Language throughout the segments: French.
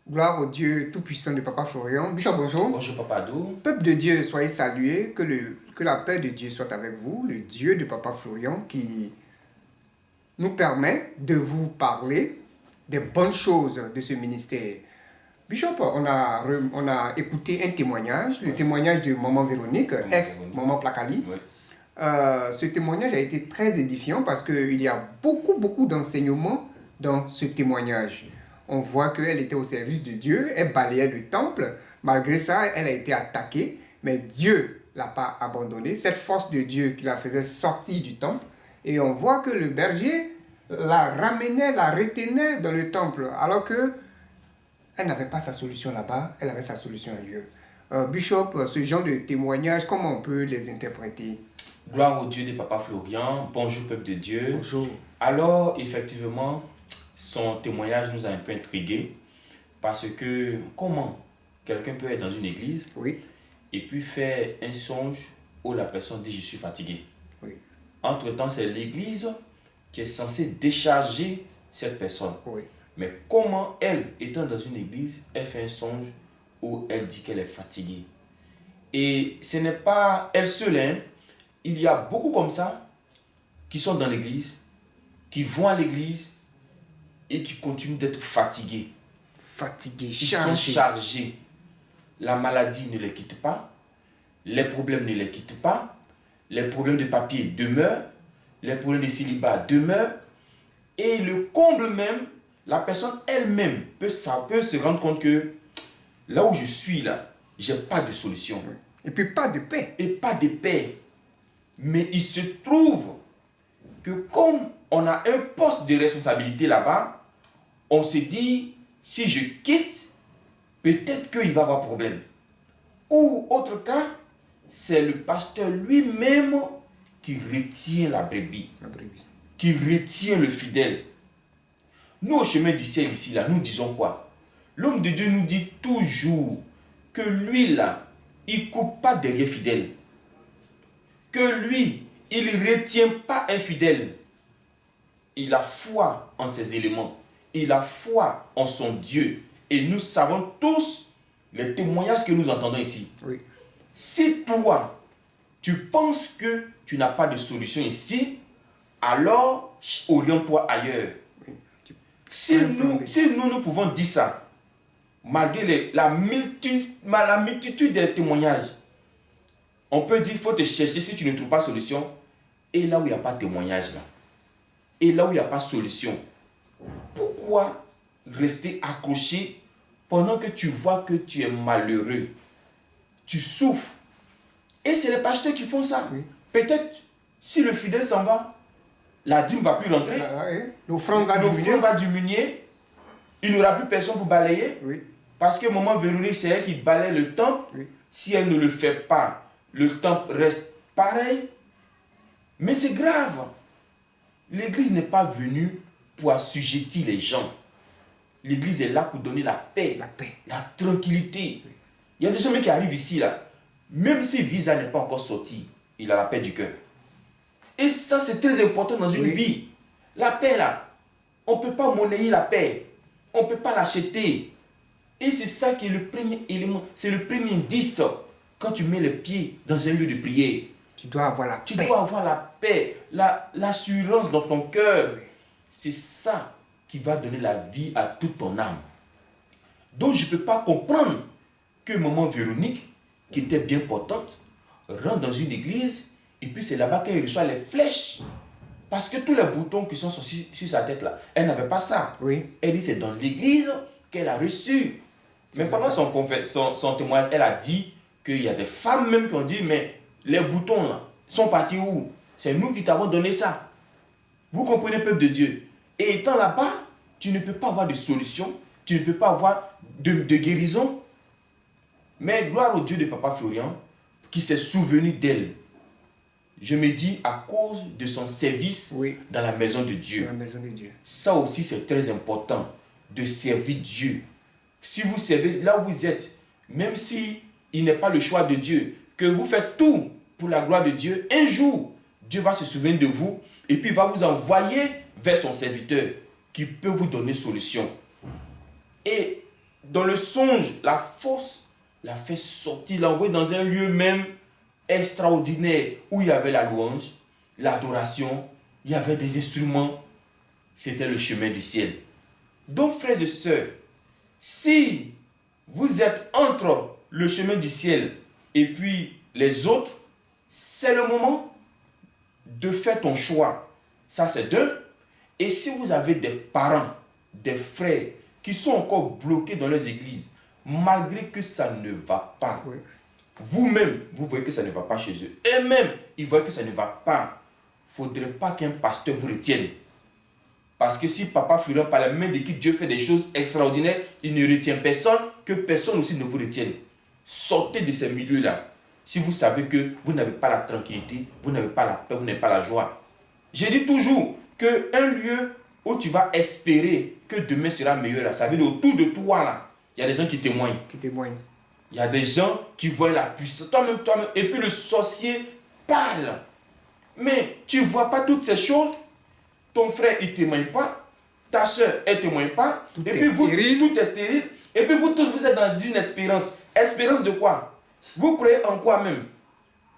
Gloire au Dieu tout-puissant de Papa Florian. Bishop, bonjour. Bonjour Papa Dou. Peuple de Dieu, soyez salués. Que la paix de Dieu soit avec vous. Le Dieu de Papa Florian qui nous permet de vous parler des bonnes choses de ce ministère. Bishop, on a écouté un témoignage, le témoignage de Maman Véronique, ex-Maman Placali. Oui. Ce témoignage a été très édifiant parce qu'il y a beaucoup d'enseignements dans ce témoignage. On voit qu'elle était au service de Dieu, elle balayait le temple. Malgré ça, elle a été attaquée, mais Dieu ne l'a pas abandonnée. Cette force de Dieu qui la faisait sortir du temple. Et on voit que le berger la ramenait, la retenait dans le temple, alors que elle n'avait pas sa solution là-bas, elle avait sa solution ailleurs. Bishop, ce genre de témoignages, comment on peut les interpréter? Gloire au Dieu de Papa Florian. Bonjour peuple de Dieu. Bonjour. Alors, effectivement, son témoignage nous a un peu intrigués parce que comment quelqu'un peut être dans une église et puis faire un songe où la personne dit « je suis fatigué ». Entre-temps, c'est l'église qui est censée décharger cette personne. Mais comment elle, étant dans une église, elle fait un songe où elle dit qu'elle est fatiguée. Et ce n'est pas elle seule, hein. Il y a beaucoup comme ça qui sont dans l'église, qui vont à l'église et qui continuent d'être fatigués. Fatigués, Ils sont chargés. La maladie ne les quitte pas, les problèmes ne les quittent pas, les problèmes de papier demeurent, les problèmes de célibat demeurent. Et le comble même, la personne elle-même peut se rendre compte que là où je suis là, j'ai pas de solution. Et puis pas de paix. Et pas de paix. Mais il se trouve que comme on a un poste de responsabilité là-bas, on se dit, si je quitte, peut-être qu'il va y avoir problème. Ou autre cas, c'est le pasteur lui-même qui retient la brebis, qui retient le fidèle. Nous, au chemin du ciel ici, là, nous disons quoi? L'homme de Dieu nous dit toujours que lui, là, il ne coupe pas derrière fidèle. Que lui, il ne retient pas un fidèle. Il a foi en ses éléments. Il a foi en son Dieu. Et nous savons tous les témoignages que nous entendons ici. Si toi, tu penses que tu n'as pas de solution ici, alors oriente-toi ailleurs. Si nous pouvons dire ça, malgré la multitude des témoignages, on peut dire qu'il faut te chercher si tu ne trouves pas de solution. Et là où il n'y a pas de témoignage, là, et là où il n'y a pas de solution, pourquoi rester accroché pendant que tu vois que tu es malheureux? Tu souffres. Et c'est les pasteurs qui font ça. Peut-être, si le fidèle s'en va, la dîme ne va plus rentrer. L'offrande va diminuer. Il n'y aura plus personne pour balayer. Parce que maman Véronique, c'est elle qui balaye le temple. Si elle ne le fait pas, le temple reste pareil. Mais c'est grave. L'église n'est pas venue pour assujettir les gens. L'église est là pour donner la paix, la tranquillité. Il y a des gens qui arrivent ici, là. Même si visa n'est pas encore sorti, il a la paix du cœur. Et ça, c'est très important dans une vie. La paix, là, on ne peut pas monnayer la paix. On ne peut pas l'acheter. Et c'est ça qui est le premier élément. C'est le premier indice. Quand tu mets les pieds dans un lieu de prière, tu dois avoir la paix. Tu dois avoir la paix, l'assurance dans ton cœur. C'est ça qui va donner la vie à toute ton âme. Donc je ne peux pas comprendre que maman Véronique, qui était bien portante, rentre dans une église et puis c'est là-bas qu'elle reçoit les flèches. Parce que tous les boutons qui sont sur sa tête là, elle n'avait pas ça. Elle dit c'est dans l'église qu'elle a reçu. Mais pendant son témoignage, elle a dit qu'il y a des femmes même qui ont dit, mais les boutons là sont partis où? C'est nous qui t'avons donné ça. Vous comprenez, peuple de Dieu? Et étant là-bas, tu ne peux pas avoir de solution, tu ne peux pas avoir de guérison. Mais gloire au Dieu de Papa Florian qui s'est souvenu d'elle. Je me dis à cause de son service dans la maison de Dieu. Ça aussi c'est très important de servir Dieu. Si vous servez là où vous êtes, même si il n'est pas le choix de Dieu, que vous faites tout pour la gloire de Dieu, un jour, Dieu va se souvenir de vous et puis va vous envoyer vers son serviteur qui peut vous donner solution. Et dans le songe, la force l'a fait sortir, l'a envoyé dans un lieu même extraordinaire où il y avait la louange, l'adoration, il y avait des instruments. C'était le chemin du ciel. Donc, frères et sœurs, si vous êtes entre le chemin du ciel et puis les autres, c'est le moment de faire ton choix. Ça, c'est deux. Et si vous avez des parents, des frères qui sont encore bloqués dans leurs églises, malgré que ça ne va pas, Oui. vous-même, vous voyez que ça ne va pas chez eux. Eux-mêmes, ils voient que ça ne va pas. Il ne faudrait pas qu'un pasteur vous retienne. Parce que si Papa Florent, par la main de qui Dieu fait des choses extraordinaires, il ne retient personne, que personne aussi ne vous retienne. Sortez de ces milieux-là. Si vous savez que vous n'avez pas la tranquillité, vous n'avez pas la paix, vous n'avez pas la joie. Je dis toujours qu'un lieu où tu vas espérer que demain sera meilleur, ça veut dire autour de toi, là, il y a des gens qui témoignent. Qui témoigne. Il y a des gens qui voient la puissance. Toi-même. Et puis le sorcier parle. Mais tu ne vois pas toutes ces choses. Ton frère, il ne témoigne pas. Ta soeur, elle ne témoigne pas. Tout Et est puis vous, stérile. tout est stérile. Et puis vous tous, vous êtes dans une espérance. Espérance de quoi? Vous croyez en quoi même?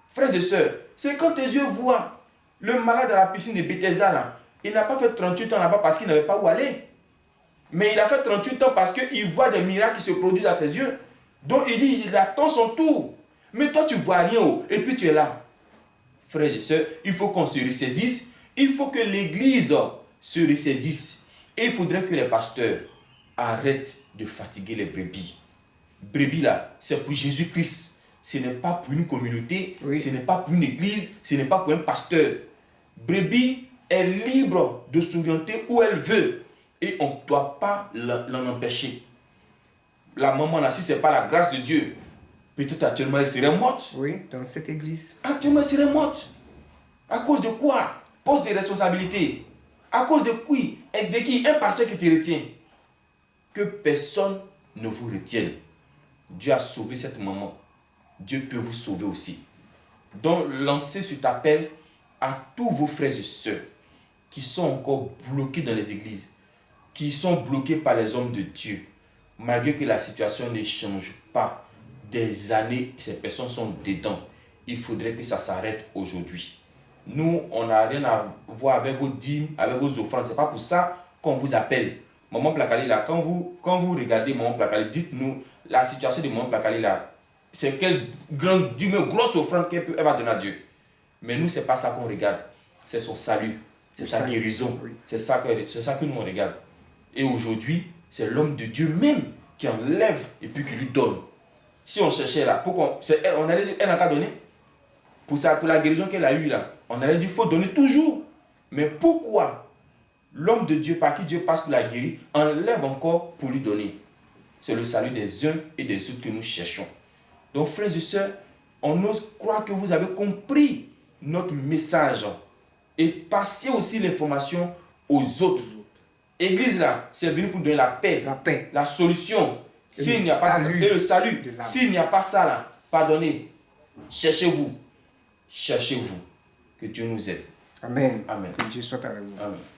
Frères et sœurs, c'est quand tes yeux voient le malade à la piscine de Bethesda, là. Il n'a pas fait 38 ans là-bas parce qu'il n'avait pas où aller. Mais il a fait 38 ans parce qu'il voit des miracles qui se produisent à ses yeux. Donc il dit, il attend son tour. Mais toi, tu ne vois rien. Et puis tu es là. Frères et sœurs, il faut qu'on se ressaisisse. Il faut que l'Église se ressaisisse. Et il faudrait que les pasteurs arrêtent de fatiguer les brebis. Brebis là, c'est pour Jésus-Christ. Ce n'est pas pour une communauté, Oui. ce n'est pas pour une église, ce n'est pas pour un pasteur. Brebis est libre de s'orienter où elle veut. Et on ne doit pas l'en empêcher. La maman là, si ce n'est pas la grâce de Dieu, peut-être actuellement elle serait morte. Oui, dans cette église. Actuellement elle serait morte. À cause de quoi? Poste de responsabilité. À cause de qui? Et de qui? Un pasteur qui te retient. Que personne ne vous retienne. Dieu a sauvé cette maman. Dieu peut vous sauver aussi. Donc, lancez cet appel à tous vos frères et sœurs qui sont encore bloqués dans les églises, qui sont bloqués par les hommes de Dieu. Malgré que la situation ne change pas, des années, ces personnes sont dedans. Il faudrait que ça s'arrête aujourd'hui. Nous, on n'a rien à voir avec vos dîmes, avec vos offrandes. Ce n'est pas pour ça qu'on vous appelle. Maman Plakali, là, quand vous regardez Maman Plakali, dites-nous la situation de Maman Plakali, là, c'est quelle grande dîme, grosse offrande qu'elle va donner à Dieu. Mais nous, ce n'est pas ça qu'on regarde. C'est son salut, c'est sa guérison. Oui. C'est ça que nous, on regarde. Et aujourd'hui, c'est l'homme de Dieu même qui enlève et puis qui lui donne. Si on cherchait là, on allait dire, elle n'a qu'à donner. Pour la guérison qu'elle a eue là, on allait dire, il faut donner toujours. Mais pourquoi l'homme de Dieu, par qui Dieu passe pour la guérir, enlève encore pour lui donner? C'est le salut des uns et des autres que nous cherchons. Donc, frères et sœurs, on ose croire que vous avez compris notre message et passez aussi l'information aux autres. Église là, c'est venu pour donner la paix, la solution. S'il n'y a pas ça, et le salut. S'il n'y a pas ça là, pardonnez. Cherchez-vous. Cherchez-vous. Que Dieu nous aide. Amen. Amen. Que Dieu soit avec vous. Amen.